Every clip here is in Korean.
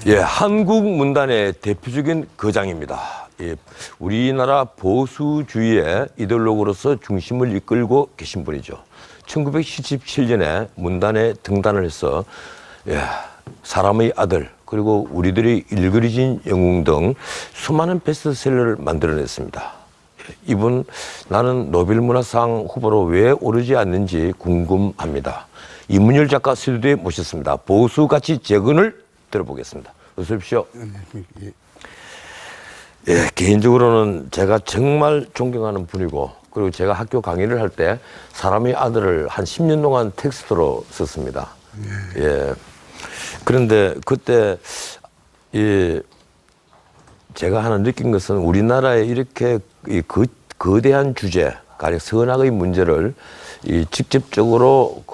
예, 한국 문단의 대표적인 거장입니다. 예, 우리나라 보수주의의 이데올로그로서 중심을 이끌고 계신 분이죠. 1977년에 문단에 등단을 해서 사람의 아들 그리고 우리들이 일그러진 영웅 등 수많은 베스트셀러를 만들어냈습니다. 이분 나는 노벨문학상 후보로 왜 오르지 않는지 궁금합니다. 이문열 작가 스튜디오에 모셨습니다. 보수가치 재건을 들어보겠습니다. 어서 오십시오. 예, 개인적으로는 제가 정말 존경하는 분이고 그리고 제가 학교 강의를 할 때 사람의 아들을 한 10년 동안 텍스트로 썼습니다. 예. 그런데 그때 제가 하나 느낀 것은 우리나라에 이렇게 거대한 주제, 가령 선악의 문제를 직접적으로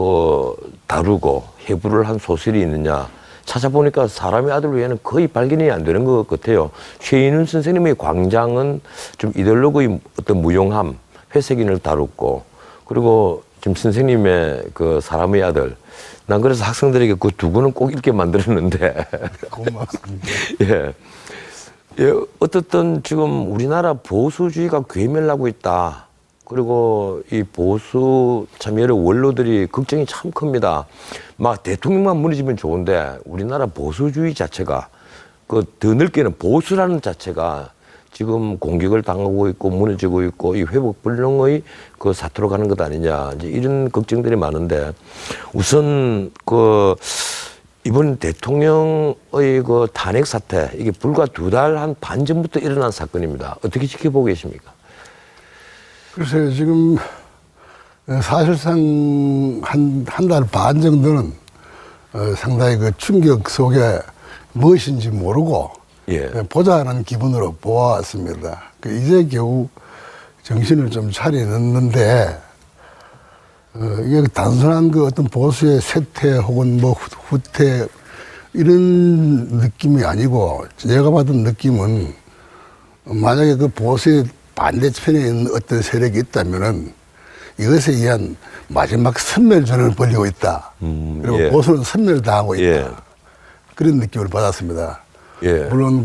다루고 해부를 한 소설이 있느냐 찾아보니까 사람의 아들 외에는 거의 발견이 안 되는 것 같아요. 최인훈 선생님의 광장은 좀 이데올로그의 어떤 무용함, 회색인을 다뤘고 그리고 지금 선생님의 그 사람의 아들 난 그래서 학생들에게 그 두 권은 꼭 읽게 만들었는데 고맙습니다. 예. 예, 어떻든 지금 우리나라 보수주의가 괴멸하고 있다. 그리고 이 보수 참여의 원로들이 걱정이 참 큽니다. 막 대통령만 무너지면 좋은데 우리나라 보수주의 자체가 더 넓게는 보수라는 자체가 지금 공격을 당하고 있고 무너지고 있고 이 회복 불능의 사태로 가는 것 아니냐 이제 이런 걱정들이 많은데 우선 이번 대통령의 탄핵 사태 이게 불과 2달 한 반 전부터 일어난 사건입니다. 어떻게 지켜보고 계십니까? 글쎄요, 지금 사실상 한 달 반 정도는 상당히 충격 속에 무엇인지 모르고 보자는 기분으로 보아왔습니다. 이제 겨우 정신을 좀 차려놨는데 이게 단순한 어떤 보수의 쇠퇴 혹은 후퇴 이런 느낌이 아니고 제가 받은 느낌은 만약에 보수의 반대편에 있는 어떤 세력이 있다면은 이것에 의한 마지막 선멸전을 벌이고 있다. 그리고 보수는 선멸당하고 있다. 그런 느낌을 받았습니다. 물론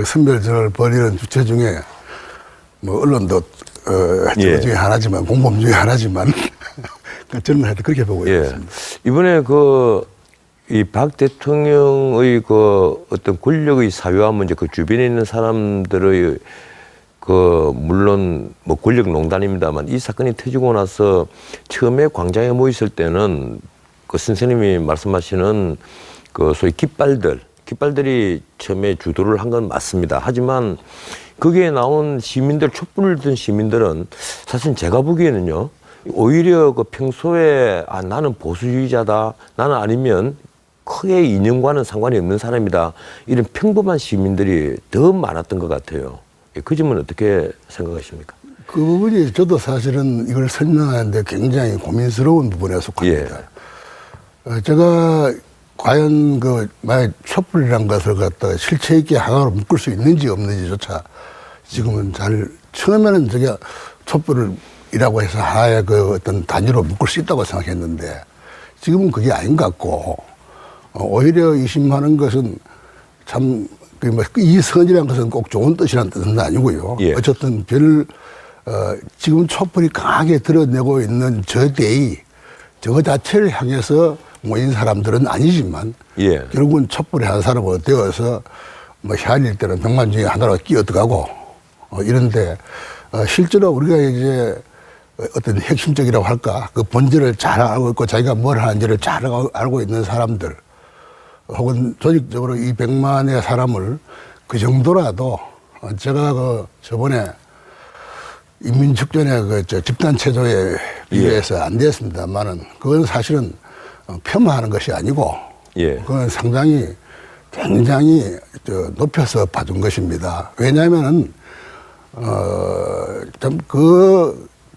선멸전을 벌이는 주체 중에 언론도 저것 중에 하나지만 공범 중에 하나지만 저는 하여튼 그렇게 보고 있습니다. 이번에 이 박 대통령의 어떤 권력의 사유화 문제 주변에 있는 사람들의 물론 권력 농단입니다만 이 사건이 터지고 나서 처음에 광장에 모였을 때는 선생님이 말씀하시는 소위 깃발들이 처음에 주도를 한 건 맞습니다. 하지만 거기에 나온 시민들, 촛불을 든 시민들은 사실 제가 보기에는요, 오히려 평소에 나는 보수주의자다, 나는 아니면 크게 이념과는 상관이 없는 사람이다, 이런 평범한 시민들이 더 많았던 것 같아요. 그 점은 어떻게 생각하십니까? 그 부분이 저도 사실은 이걸 설명하는데 굉장히 고민스러운 부분에 속합니다. 제가 과연 만약 촛불이라는 것을 갖다가 실체 있게 하나로 묶을 수 있는지 없는지조차 지금은 처음에는 촛불이라고 해서 하나의 어떤 단위로 묶을 수 있다고 생각했는데 지금은 그게 아닌 것 같고 오히려 의심하는 것은 참 이 선이라는 것은 꼭 좋은 뜻이라는 뜻은 아니고요. 어쨌든 지금 촛불이 강하게 드러내고 있는 저거 자체를 향해서 모인 사람들은 아니지만 결국은 촛불의 한 사람으로 되어서 샤일일 때는 백만 중에 하나로 끼어들어가고 이런데 실제로 우리가 이제 어떤 핵심적이라고 할까 본질을 잘 알고 있고 자기가 뭘 하는지를 잘 알고 있는 사람들 혹은 조직적으로 이 100만의 사람을 그 정도라도 제가 저번에 인민축전의 집단체조에 비해서 안 됐습니다만은 그건 사실은 폄하하는 것이 아니고 그건 굉장히 높여서 봐준 것입니다. 왜냐하면은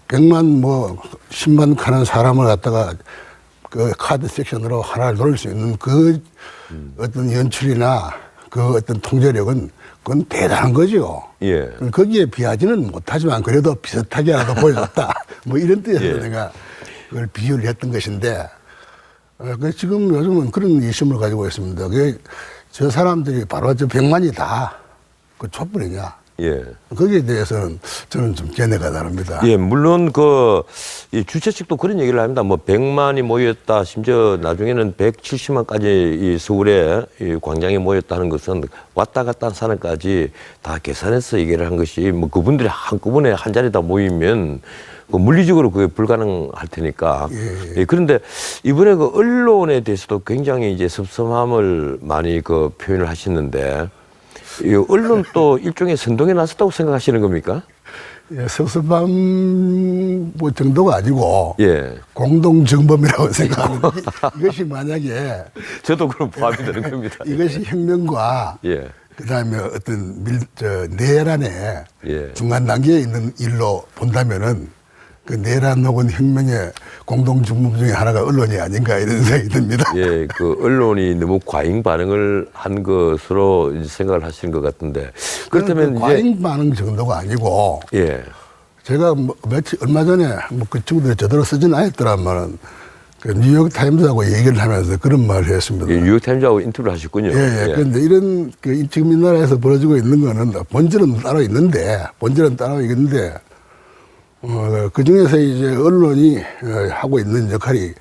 100만 10만 하는 사람을 갖다가 카드 섹션으로 하나를 노릴 수 있는 어떤 연출이나 어떤 통제력은 그건 대단한 거죠. 거기에 비하지는 못하지만 그래도 비슷하게라도 보여줬다. 이런 뜻에서 내가 그걸 비유를 했던 것인데 지금 요즘은 그런 이심을 가지고 있습니다. 저 사람들이 바로 저 100만이 다 그 촛불이냐. 예. 거기에 대해서는 저는 좀 견해가 다릅니다. 예, 물론 이 주최 측도 그런 얘기를 합니다. 뭐 100만이 모였다, 심지어 나중에는 170만까지 이 서울에 이 광장에 모였다는 것은 왔다 갔다 한 사람까지 다 계산해서 얘기를 한 것이 뭐 그분들이 한꺼번에 한 자리에 다 모이면 그 물리적으로 그게 불가능할 테니까. 예, 그런데 이번에 그 언론에 대해서도 굉장히 이제 섭섭함을 많이 그 표현을 하시는데 이 언론도 일종의 선동에 나섰다고 생각하시는 겁니까? 예, 섭섭함 뭐 정도가 아니고 예. 공동정범이라고 생각하는데 이것이 만약에 저도 그럼 포함이 되는 겁니다. 이것이 혁명과 예. 그다음에 어떤 내란의 예. 중간 단계에 있는 일로 본다면은 그 내란 혹은 혁명의 공동정범 중에 하나가 언론이 아닌가 이런 생각이 듭니다. 예, 그 언론이 너무 과잉 반응을 한 것으로 이제 생각을 하시는 것 같은데 그렇다면 그 과잉 반응 정도가 아니고 예. 제가 뭐 얼마 전에 뭐 그 친구들이 저대로 쓰지는 않았더라만은 그 뉴욕 타임즈하고 얘기를 하면서 그런 말을 했습니다. 예, 뉴욕 타임즈하고 인터뷰를 하셨군요. 예, 예. 그런데 이런 그 지금 이 나라에서 벌어지고 있는 거는 본질은 따로 있는데 그 중에서 이제 언론이 하고 있는 역할이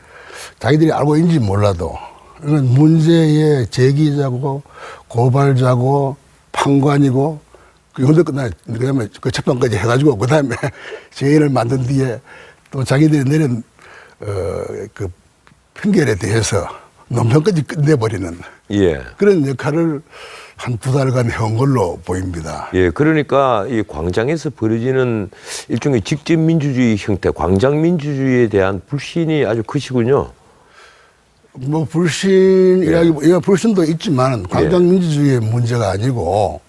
자기들이 알고 있는지 몰라도 문제의 제기자고 고발자고 판관이고 그런데 그다음에 그 재판까지 해가지고 그다음에 재인을 만든 뒤에 또 자기들이 내린 그 판결에 대해서 논평까지 끝내버리는 예. 그런 역할을 한 두 달간 해온 걸로 보입니다. 예, 그러니까 이 광장에서 벌어지는 일종의 직접 민주주의 형태, 광장 민주주의에 대한 불신이 아주 크시군요. 뭐 불신이라기보다 불신도 있지만 광장 민주주의의 문제가 아니고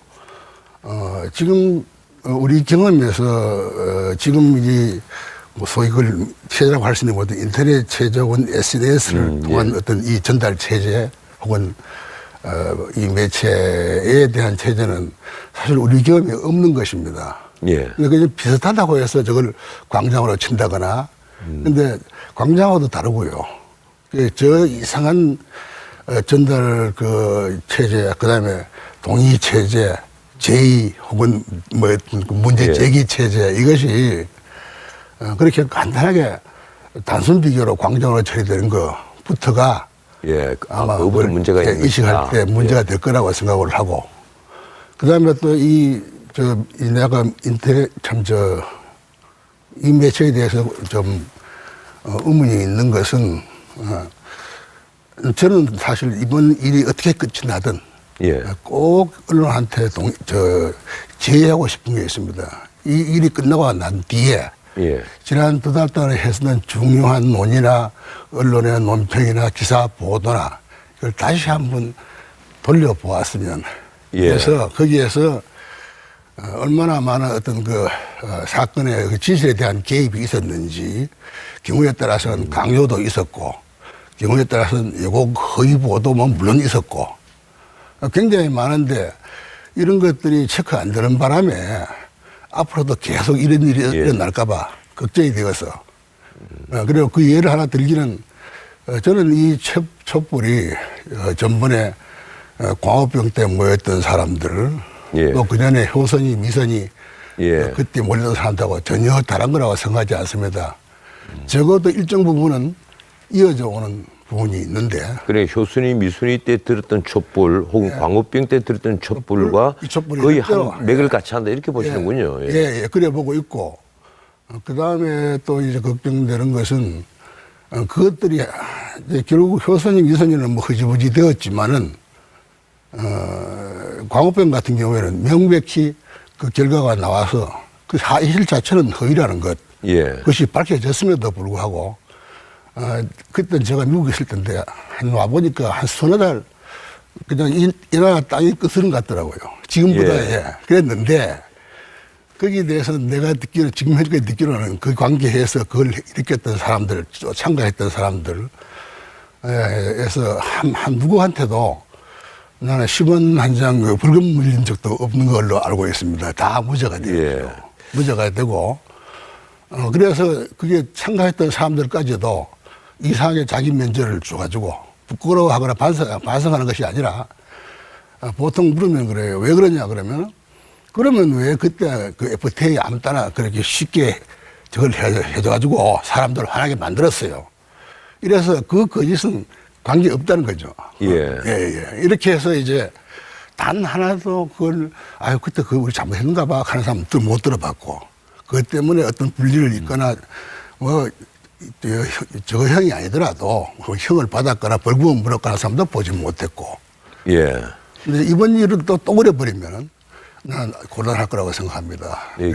지금 우리 경험에서 지금 이 뭐 소위 그걸 체제라고 할 수 있는 모든 인터넷 체제 혹은 SNS를 통한 어떤 이 전달 체제 혹은 이 매체에 대한 체제는 사실 우리 경험이 없는 것입니다. 예. 그러니까 비슷하다고 해서 저걸 광장으로 친다거나 근데 광장하고도 다르고요. 저 이상한 전달 그 체제, 그 다음에 동의 체제, 제의 혹은 뭐 문제 제기 체제 이것이 그렇게 간단하게 단순 비교로 광장으로 처리되는 것부터가 예, 아마 그걸 문제가 있는 인식할 때 문제가 될 거라고 생각을 하고 그 다음에 또 내가 인터넷 이 매체에 대해서 좀 의문이 있는 것은 저는 사실 이번 일이 어떻게 끝이 나든 꼭 언론한테 제의하고 싶은 게 있습니다. 이 일이 끝나고 난 뒤에 지난 두 달 동안에 했었던 중요한 논의나 언론의 논평이나 기사 보도나 이걸 다시 한번 돌려보았으면 그래서 거기에서 얼마나 많은 어떤 그 사건의 그 진실에 대한 개입이 있었는지 경우에 따라서는 강요도 있었고 경우에 따라서는 예고 허위 보도도 물론 있었고 굉장히 많은데 이런 것들이 체크 안 되는 바람에 앞으로도 계속 이런 일이 일어날까봐 걱정이 되어서 그리고 그 예를 하나 들기는 저는 이 촛불이 전번에 광우병 때 모였던 사람들 또 그전에 효선이 미선이 그때 몰렸던 사람들하고 전혀 다른 거라고 생각하지 않습니다. 적어도 일정 부분은 이어져 오는 부분이 있는데. 그래 효순이 미순이 때 들었던 촛불 혹은 광우병 때 들었던 촛불과 거의 한 맥을 같이 한다 이렇게 보시는군요. 그래 보고 있고 그 다음에 또 이제 걱정되는 것은 그것들이 이제 결국 효선이 미선이는 뭐 흐지부지 되었지만은 광우병 같은 경우에는 명백히 그 결과가 나와서 그 사실 자체는 허위라는 것 그것이 밝혀졌음에도 불구하고 그때 제가 미국에 있을 텐데 와보니까 한 서너 달 그냥 이 나라 땅이 끝으로 갔더라고요. 지금보다 그랬는데 거기에 대해서는 내가 듣기로 지금 현재 듣기로는 그 관계에서 그걸 일으켰던 사람들 참가했던 사람들 에서 한 누구한테도 나는 10원 한 장 벌금 물린 적도 없는 걸로 알고 있습니다. 다 무죄가 돼요. 무죄가 되고 그래서 그게 참가했던 사람들까지도 이상하게 자기 면제를 줘가지고 부끄러워하거나 반성하는 것이 아니라 보통 물으면 그래요. 왜 그러냐 그러면 그러면 왜 그때 그 FTA 아무 따나 그렇게 쉽게 저걸 해줘가지고 사람들 화나게 만들었어요. 이래서 그 거짓은 관계 없다는 거죠. 예. 예. 이렇게 해서 이제 단 하나도 그걸 아유 그때 그 우리 잘못했는가 봐 하는 사람들 못 들어봤고 그것 때문에 어떤 불리를 있거나 뭐 저 형이 아니더라도 형을 받았거나 벌금을 물었거나 사람도 보지 못했고. 예. 근데 이번 일을 또 그래버리면은 난 곤란할 거라고 생각합니다. 예,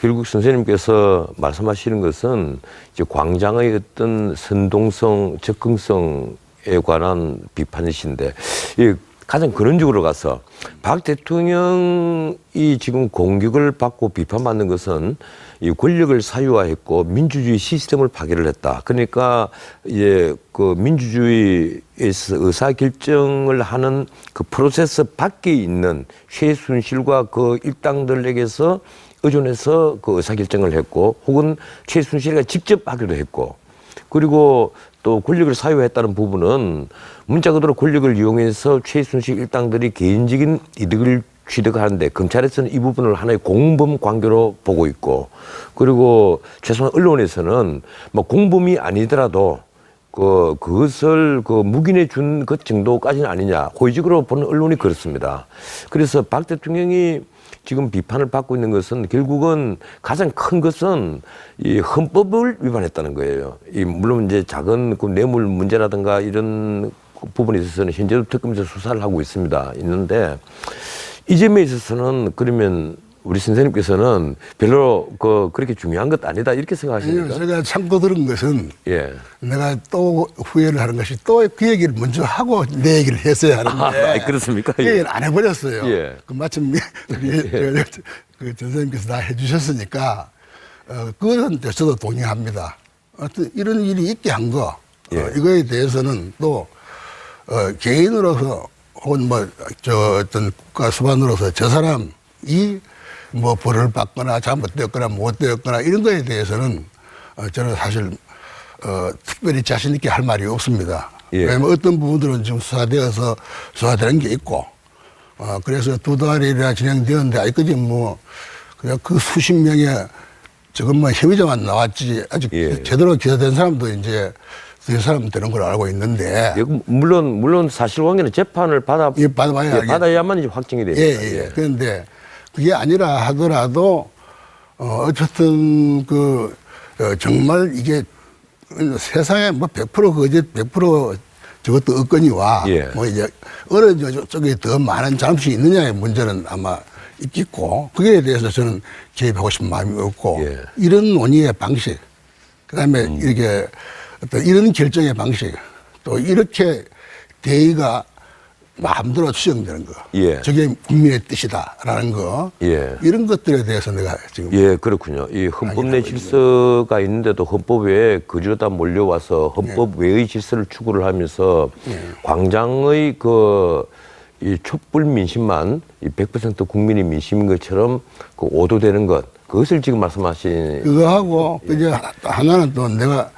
결국 선생님께서 말씀하시는 것은 이제 광장의 어떤 선동성, 접근성에 관한 비판이신데, 예, 가장 근원적으로 가서 박 대통령이 지금 공격을 받고 비판받는 것은 이 권력을 사유화했고 민주주의 시스템을 파괴를 했다. 그러니까 이제 그 민주주의에서 의사결정을 하는 그 프로세스 밖에 있는 최순실과 그 일당들에게서 의존해서 그 의사결정을 했고 혹은 최순실이 직접 하기도 했고 그리고 또 권력을 사유했다는 부분은 문자 그대로 권력을 이용해서 최순실 일당들이 개인적인 이득을 취득하는데 검찰에서는 이 부분을 하나의 공범 관계로 보고 있고 그리고 최소한 언론에서는 뭐 공범이 아니더라도 그것을 묵인해 준 그 정도까지는 아니냐 호의적으로 보는 언론이 그렇습니다. 그래서 박 대통령이 지금 비판을 받고 있는 것은 결국은 가장 큰 것은 이 헌법을 위반했다는 거예요. 물론 이제 작은 그 뇌물 문제라든가 이런 부분에 있어서는 현재도 특검에서 수사를 하고 있는데 이 점에 있어서는 그러면 우리 선생님께서는 별로 그렇게 중요한 것 아니다 이렇게 생각하십니까? 아니요, 제가 참고 들은 것은 예. 내가 또 후회를 하는 것이 또 그 얘기를 먼저 하고 내 얘기를 했어야 하는데 그렇습니까? 그 얘기를 안 해버렸어요. 예. 그 마침 그 선생님께서 다 해주셨으니까 그것은 저도 동의합니다. 어떤 이런 일이 있게 한 거 이거에 대해서는 또 개인으로서 혹은 어떤 국가 수반으로서 저 사람이 뭐 벌을 받거나 잘못되었거나 못되었거나 이런 거에 대해서는 저는 사실 특별히 자신 있게 할 말이 없습니다. 예. 왜냐하면 어떤 부분들은 지금 수사되는 게 있고 그래서 2달이나 진행되었는데 아직까지 뭐 그냥 그 수십 명의 저것만 혐의자만 나왔지 아직 제대로 기소된 사람도 이제 그 사람 되는 걸 알고 있는데. 예, 물론 사실관계는 재판을 받아야만 이제 확정이 됩니다. 예. 그런데 그게 아니라 하더라도 어쨌든 정말 이게 세상에 뭐 100% 거짓 100% 저것도 없거니와 뭐 이제 어느 쪽에 더 많은 잘못이 있느냐의 문제는 아마 있겠고 그에 대해서 저는 개입하고 싶은 마음이 없고 이런 논의의 방식 그다음에 이렇게 어떤 이런 결정의 방식 또 이렇게 대의가 마음대로 수정되는 거 저게 국민의 뜻이다라는 거 이런 것들에 대해서 내가 지금 그렇군요. 이 헌법 내 질서가 있는데도 헌법 외에 거지로다 몰려와서 헌법 외의 질서를 추구를 하면서 광장의 이 촛불 민심만 이 100% 국민의 민심인 것처럼 오도되는 것 그것을 지금 말씀하신 그거하고 이제 하나는 또 내가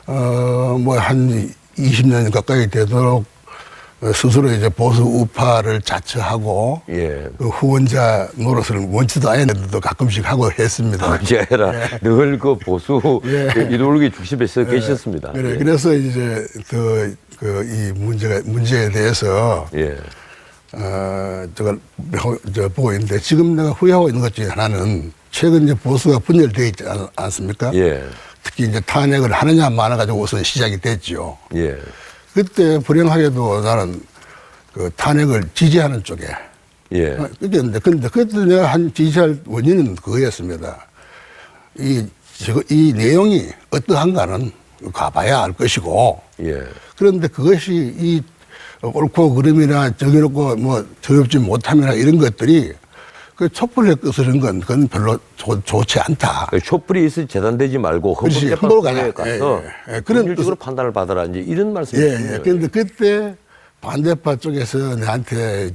뭐 한 20년 가까이 되도록 스스로 이제 보수 우파를 자처하고 그 후원자 노릇을 원치도 않았는데도 가끔씩 하고 했습니다. 그게 아니라 늘 그 보수 이데올로기 중심에서 계셨습니다. 그래서 이제 이 문제에 대해서 제가 보고 있는데 지금 내가 후회하고 있는 것 중에 하나는 최근 이제 보수가 분열되어 있지 않습니까? 특히 이제 탄핵을 하느냐 마느냐 가지고 우선 시작이 됐죠. 그때 불행하게도 나는 그 탄핵을 지지하는 쪽에. 그런데 그때 내가 지지할 원인은 그거였습니다. 이 내용이 어떠한가는 가봐야 알 것이고. 그런데 그것이 이 옳고 그름이나 정해놓고 뭐 정해놓지 못함이나 이런 것들이 그 촛불에 끄스는 건 그건 별로 좋지 않다. 촛불이 있을 재단되지 말고 헌법재판소에 가서 그런 식으로 판단을 받아라 이제 이런 말씀이시죠. 그런데 그때 반대파 쪽에서 나한테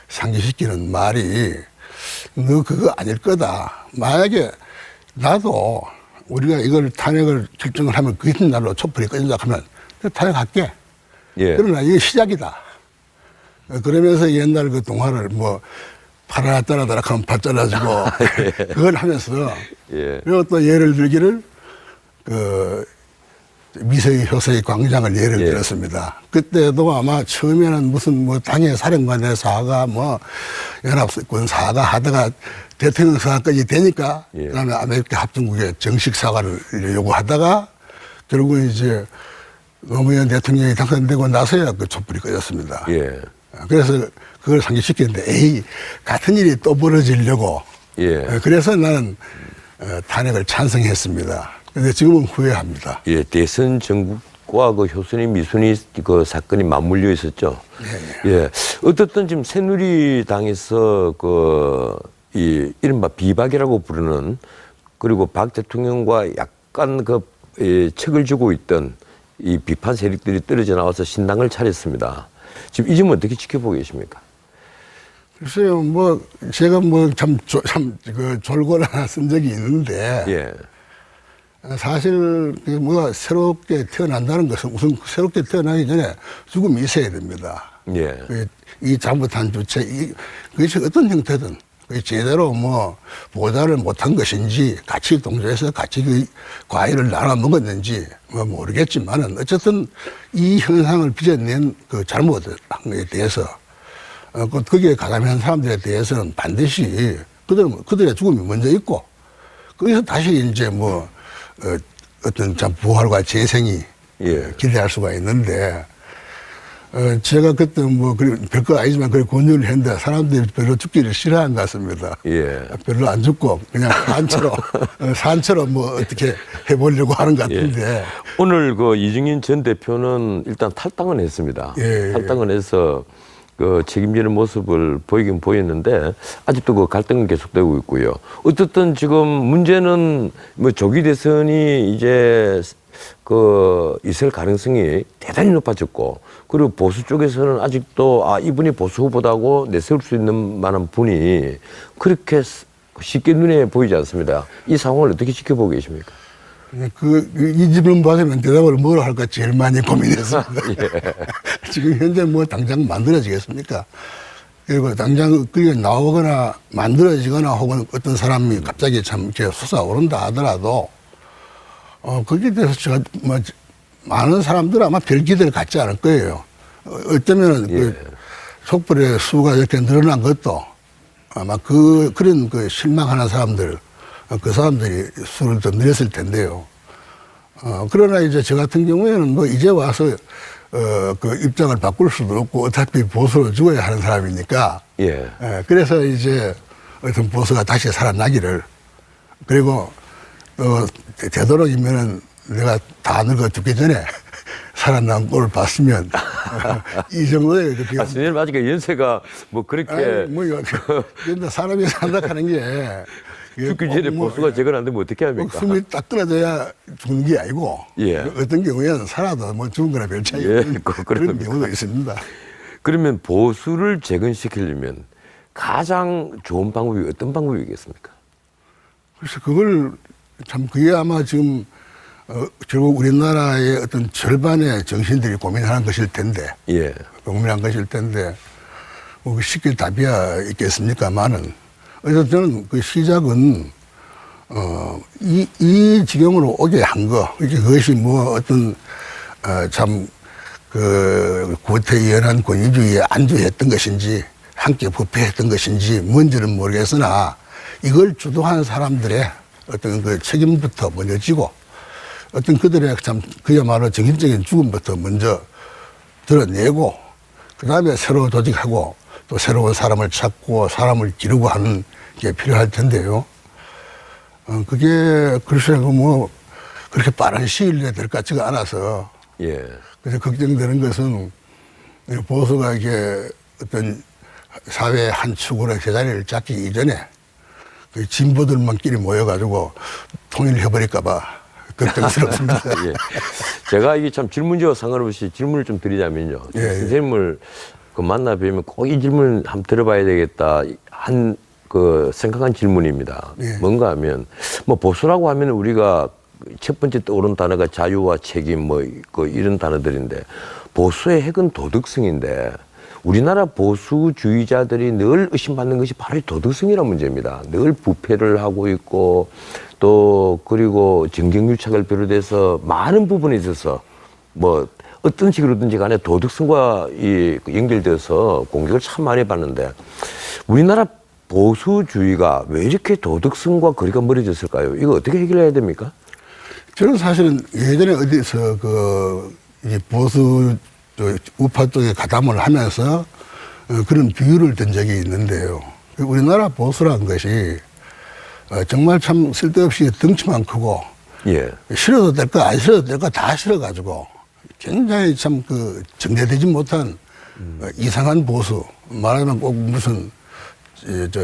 상기시키는 말이 너 그거 아닐 거다. 만약에 나도 우리가 이걸 탄핵을 결정을 하면 그 날로 촛불이 꺼진다 하면 탄핵할게. 그러나 이게 시작이다. 그러면서 옛날 그 동화를 뭐 파라라 따라다라 하면 파 잘라지고 그걸 하면서 예. 그리고 또 예를 들기를 그 미세의 효세의 광장을 예를 예. 들었습니다. 그때도 아마 처음에는 무슨 뭐 당의 사령관의 사가 뭐 연합군 사가 하다가 대통령 사가까지 되니까 예. 그다음에 아메리카 합중국의 정식 사과를 요구하다가 결국은 이제 노무현 대통령이 당선되고 나서야 그 촛불이 꺼졌습니다. 예. 그래서 그걸 상기시켰는데 에이 같은 일이 또 벌어지려고 예. 그래서 나는 탄핵을 찬성했습니다. 근데 지금은 후회합니다. 예, 대선 전국과 그 효순이 미순이 그 사건이 맞물려 있었죠. 예. 어떻든 지금 새누리당에서 이 이른바 비박이라고 부르는 그리고 박 대통령과 약간 책을 주고 있던 이 비판 세력들이 떨어져 나와서 신당을 차렸습니다. 지금 이 점은 어떻게 지켜보고 계십니까? 글쎄요, 뭐, 제가 뭐 그 졸고를 하나 쓴 적이 있는데, 예. 사실 뭐 새롭게 태어난다는 것은 우선 새롭게 태어나기 전에 죽음이 있어야 됩니다. 예. 이 잘못한 주체, 그것이 어떤 형태든 그게 제대로 뭐 보좌를 못한 것인지 같이 동조해서 같이 그 과일을 나눠 먹었는지 뭐 모르겠지만은 어쨌든 이 현상을 빚어낸 그 잘못한 것에 대해서 거기에 가담한 사람들에 대해서는 반드시 그들의 죽음이 먼저 있고 거기서 다시 이제 뭐 어떤 참 부활과 재생이 예. 기대할 수가 있는데 제가 그때 뭐 별거 아니지만 그걸 권유를 했는데 사람들이 별로 죽기를 싫어한 것 같습니다. 예. 별로 안 죽고 그냥 산처럼 뭐 어떻게 해보려고 하는 것 같은데. 예. 오늘 그 이중인 전 대표는 일단 탈당은 했습니다. 예. 탈당은 해서 그 책임지는 모습을 보이긴 보였는데 아직도 그 갈등은 계속되고 있고요. 어쨌든 지금 문제는 뭐 조기 대선이 이제 있을 가능성이 대단히 높아졌고 그리고 보수 쪽에서는 아직도 이분이 보수 후보다고 내세울 수 있는 만한 분이 그렇게 쉽게 눈에 보이지 않습니다. 이 상황을 어떻게 지켜보고 계십니까? 이 질문 받으면 대답을 뭐로 할까 제일 많이 고민했습니다. 예. 지금 현재 뭐 당장 만들어지겠습니까? 그리고 당장 그게 나오거나 만들어지거나 혹은 어떤 사람이 갑자기 참 이렇게 솟아오른다 하더라도 거기에 대해서 제가 뭐 많은 사람들은 아마 별 기대를 갖지 않을 거예요. 어쩌면 예. 촛불의 수가 이렇게 늘어난 것도 아마 그런 실망하는 사람들, 그 사람들이 수를 더 늘렸을 텐데요. 그러나 이제 저 같은 경우에는 뭐 이제 와서 그 입장을 바꿀 수도 없고 어차피 보수를 죽어야 하는 사람이니까. 예. 그래서 이제 어떤 보수가 다시 살아나기를 그리고 되도록이면은 내가 다 늙어 죽기 전에 살아난 꼴을 봤으면 이 정도의 선생님 아직 연세가 뭐 그렇게 근데 사람이 산다 하는 게 죽기 전에 보수가 재건 안 되면 어떻게 합니까? 숨이 딱 끊어져야 죽는 게 아니고 예. 어떤 경우에는 살아도 뭐 죽은 거나 별 차이 예, 없는 그런 겁니까? 경우도 있습니다. 그러면 보수를 재건시키려면 가장 좋은 방법이 어떤 방법이겠습니까? 그래서 그걸 참 그게 아마 지금 결국 우리나라의 어떤 절반의 정신들이 고민하는 것일 텐데, 예. 고민한 것일 텐데, 뭐 쉽게 답이야 있겠습니까만은, 그래서 저는 그 시작은, 이 지경으로 오게 한 거, 그것이 뭐 어떤, 구태연한 권위주의에 안주했던 것인지, 함께 부패했던 것인지, 뭔지는 모르겠으나, 이걸 주도한 사람들의 어떤 그 책임부터 먼저 지고, 어떤 그들의 그야말로 정신적인 죽음부터 먼저 드러내고, 그 다음에 새로 조직하고, 또 새로운 사람을 찾고, 사람을 기르고 하는 게 필요할 텐데요. 그게, 글쎄, 그렇게 빠른 시일 내에 될 것 같지가 않아서. 예. 그래서 걱정되는 것은, 보수가 이게 어떤 사회의 한 축으로 제자리를 잡기 이전에, 그 진보들만끼리 모여가지고 통일해버릴까봐 걱정스럽습니다. 예. 제가 이게 참 질문지와 상관없이 질문을 좀 드리자면요. 예. 선생님을 만나 뵈면 꼭 이 질문 한번 들어봐야 되겠다 생각한 질문입니다. 예. 뭔가 하면 뭐 보수라고 하면 우리가 첫 번째 떠오른 단어가 자유와 책임 이런 단어들인데 보수의 핵은 도덕성인데 우리나라 보수주의자들이 늘 의심받는 것이 바로 이 도덕성이라는 문제입니다. 늘 부패를 하고 있고 또 그리고 정경유착을 비롯해서 많은 부분에 있어서 뭐 어떤 식으로든지 간에 도덕성과 연결돼서 공격을 참 많이 받는데 우리나라 보수주의가 왜 이렇게 도덕성과 거리가 멀어졌을까요? 이거 어떻게 해결해야 됩니까? 저는 사실은 예전에 어디서 이제 보수 우파 쪽에 가담을 하면서 그런 비유를 든 적이 있는데요. 우리나라 보수라는 것이 정말 참 쓸데없이 덩치만 크고 예. 싫어도 될 거 안 싫어도 될 거 다 싫어가지고 굉장히 참 정제되지 못한 이상한 보수, 말하면 꼭 무슨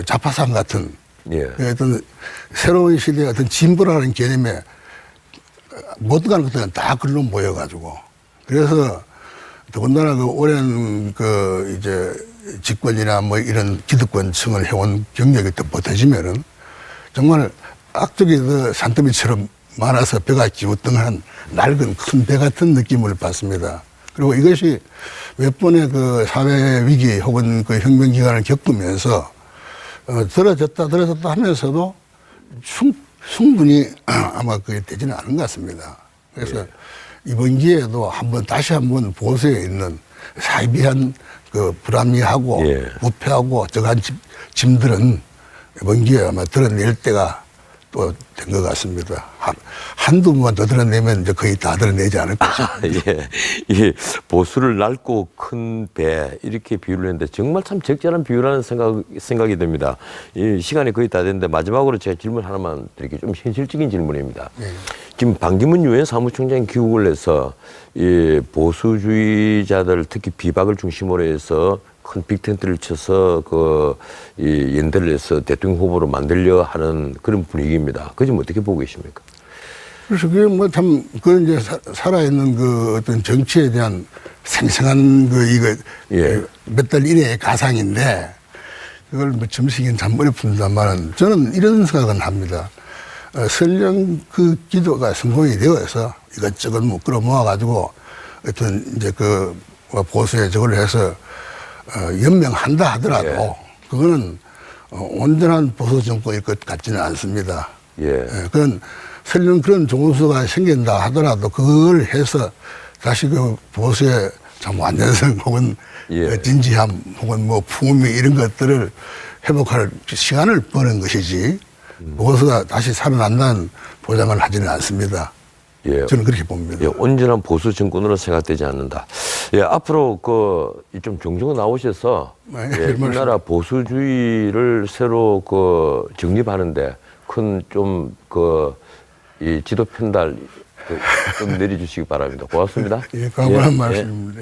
자파상 같은 어떤 새로운 시대의 어떤 진보라는 개념에 못 가는 것들은 다 글로 모여가지고 그래서 더군다나 오랜 이제 집권이나 뭐 이런 기득권층을 해온 경력이 또 못해지면은 정말 악적이 산더미처럼 많아서 배가 기우뚱한 낡은 큰 배 같은 느낌을 받습니다. 그리고 이것이 몇 번의 사회 위기 혹은 혁명 기간을 겪으면서 들어졌다 하면서도 충분히 아마 그게 되지는 않은 것 같습니다. 그래서 이번 기회에도 다시 한번 보수에 있는 사이비한 불합리하고 부패하고 저간 짐들은 이번 기회에 아마 드러낼 때가 또 된 것 같습니다. 한두 번만 더 드러내면 이제 거의 다 드러내지 않을까 싶습니다. 이 보수를 낡고 큰 배 이렇게 비유를 했는데 정말 참 적절한 비유라는 생각이 듭니다. 이 시간이 거의 다 됐는데 마지막으로 제가 질문 하나만 드릴게요. 좀 현실적인 질문입니다. 지금 반기문 유엔 사무총장이 귀국을 해서 이 보수주의자들 특히 비박을 중심으로 해서 큰 빅텐트를 쳐서 이 연대를 해서 대통령 후보로 만들려 하는 그런 분위기입니다. 그 점 어떻게 보고 계십니까? 그래서 그게 뭐 참, 이제 살아있는 어떤 정치에 대한 생생한 몇 달 이내의 가상인데 그걸 뭐 점심은 잔머리 푼다만은 저는 이런 생각은 합니다. 설령 기도가 성공이 되어서 이것저것 뭐 끌어모아가지고 어떤 이제 보수에 저걸 해서 연명한다 하더라도 그거는 온전한 보수 정권일 것 같지는 않습니다. 그건 설령 그런 종수가 생긴다 하더라도 그걸 해서 다시 보수의 참 완전성 혹은 진지함 혹은 뭐 풍미 이런 것들을 회복할 시간을 버는 것이지 보수가 다시 살아난다는 보장을 하지는 않습니다. 저는 그렇게 봅니다. 온전한 보수 정권으로 생각되지 않는다. 앞으로 좀 종종 나오셔서 우리나라 보수주의를 새로 정립하는데 큰 이 지도 편달 좀 내려주시기 바랍니다. 고맙습니다. 각오한 말씀입니다.